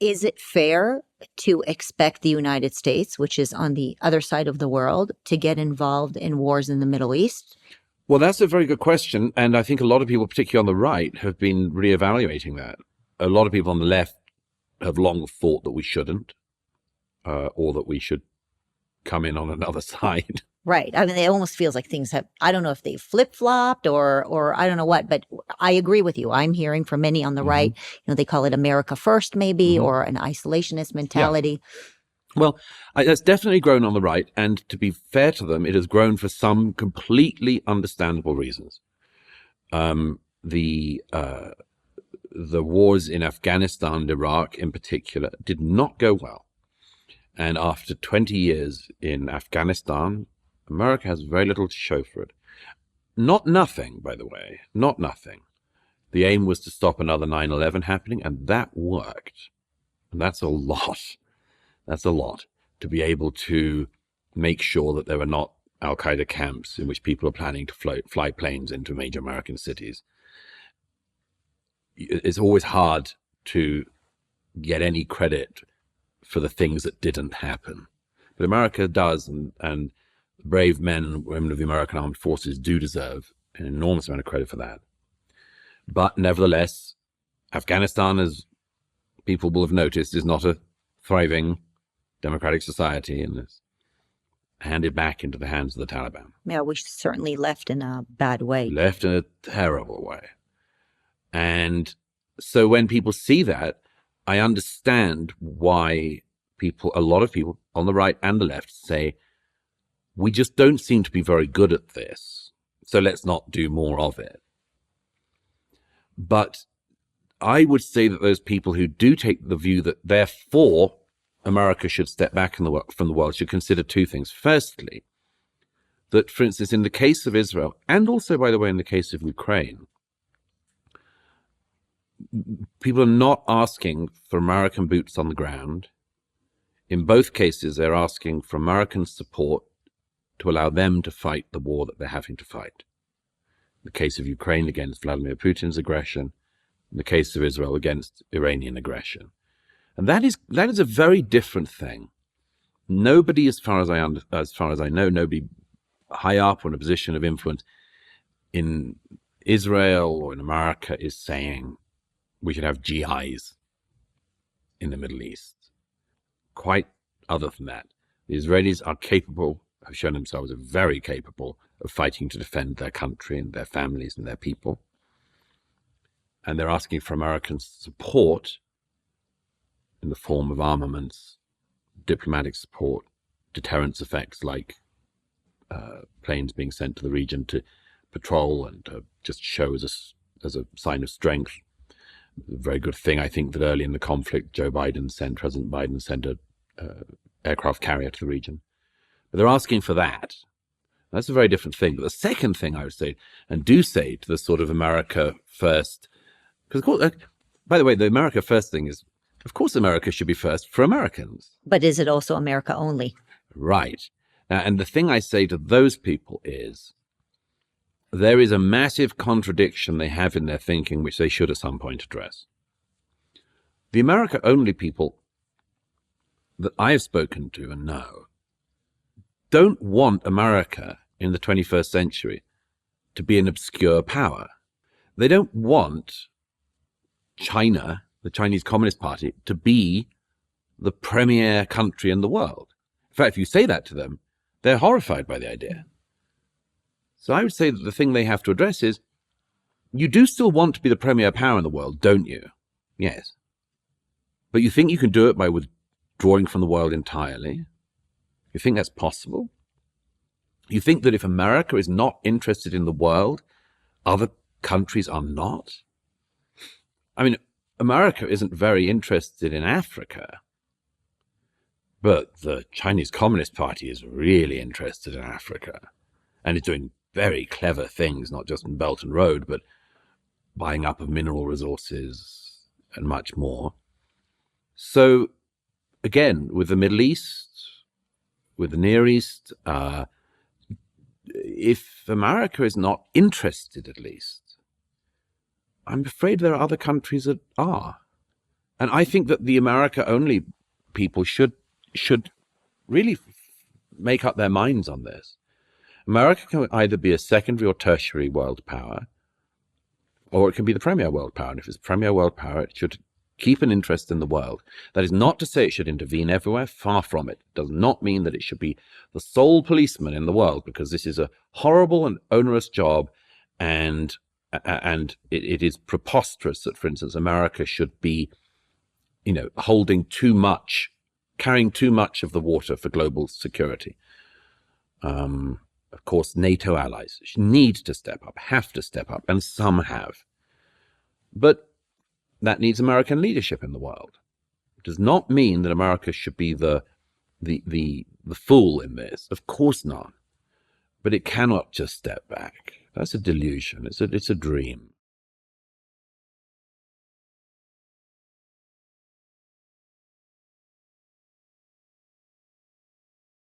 Is it fair to expect the United States, which is on the other side of the world, to get involved in wars in the Middle East? Well, that's a very good question. And I think a lot of people, particularly on the right, have been reevaluating that. A lot of people on the left have long thought that we shouldn't, or that we should come in on another side. Right. I mean, it almost feels like things have, I don't know if they flip-flopped or I don't know what, but I agree with you. I'm hearing from many on the right, they call it America first maybe, or an isolationist mentality. Yeah. Well, it's definitely grown on the right. And to be fair to them, it has grown for some completely understandable reasons. The wars in Afghanistan and Iraq in particular did not go well. And after 20 years in Afghanistan, America has very little to show for it. Not nothing, by the way, not nothing. The aim was to stop another 9/11 happening, and that worked. And that's a lot. That's a lot to be able to make sure that there were not Al-Qaeda camps in which people are planning to fly planes into major American cities. It's always hard to get any credit for the things that didn't happen. But America does, and brave men and women of the American Armed Forces do deserve an enormous amount of credit for that. But nevertheless, Afghanistan, as people will have noticed, is not a thriving democratic society, and is handed back into the hands of the Taliban. Yeah, we certainly left in a bad way. Left in a terrible way. And so when people see that, I understand why a lot of people on the right and the left say, we just don't seem to be very good at this, so let's not do more of it. But I would say that those people who do take the view that therefore America should step back from the world should consider two things. Firstly, that, for instance, in the case of Israel, and also, by the way, in the case of Ukraine, people are not asking for American boots on the ground. In both cases, they're asking for American support to allow them to fight the war that they're having to fight. In the case of Ukraine, against Vladimir Putin's aggression. In the case of Israel, against Iranian aggression. And that is a very different thing. Nobody, as far as I know, nobody high up or in a position of influence in Israel or in America is saying we should have GIs in the Middle East. Quite other than that. The Israelis are capable, have shown themselves very capable of fighting to defend their country and their families and their people. And they're asking for American support in the form of armaments, diplomatic support, deterrence effects like planes being sent to the region to patrol and to just show as a sign of strength. A very good thing, I think, that early in the conflict, President Biden sent a aircraft carrier to the region. But they're asking for that. That's a very different thing. But the second thing I would say, and do say to the sort of America first, because of course, by the way, the America first thing is, of course, America should be first for Americans. But is it also America only? Right. And the thing I say to those people is, there is a massive contradiction they have in their thinking, which they should at some point address. The America-only people that I have spoken to and know don't want America in the 21st century to be an obscure power. They don't want China, the Chinese Communist Party, to be the premier country in the world. In fact, if you say that to them, they're horrified by the idea. So I would say that the thing they have to address is, you do still want to be the premier power in the world, don't you? Yes. But you think you can do it by withdrawing from the world entirely? You think that's possible? You think that if America is not interested in the world, other countries are not? I mean, America isn't very interested in Africa, but the Chinese Communist Party is really interested in Africa and is doing very clever things, not just in Belt and Road, but buying up of mineral resources and much more. So again, with the Middle East, with the Near East, if America is not interested, at least, I'm afraid there are other countries that are. And I think that the America-only people should really make up their minds on this. America can either be a secondary or tertiary world power, or it can be the premier world power. And if it's premier world power, it should keep an interest in the world. That is not to say it should intervene everywhere. Far from it. It does not mean that it should be the sole policeman in the world, because this is a horrible and onerous job, and it is preposterous that, for instance, America should be, holding too much, carrying too much of the water for global security. Of course, NATO allies need to step up, have to step up, and some have. But that needs American leadership in the world. It does not mean that America should be the fool in this. Of course not. But it cannot just step back. That's a delusion. It's a dream.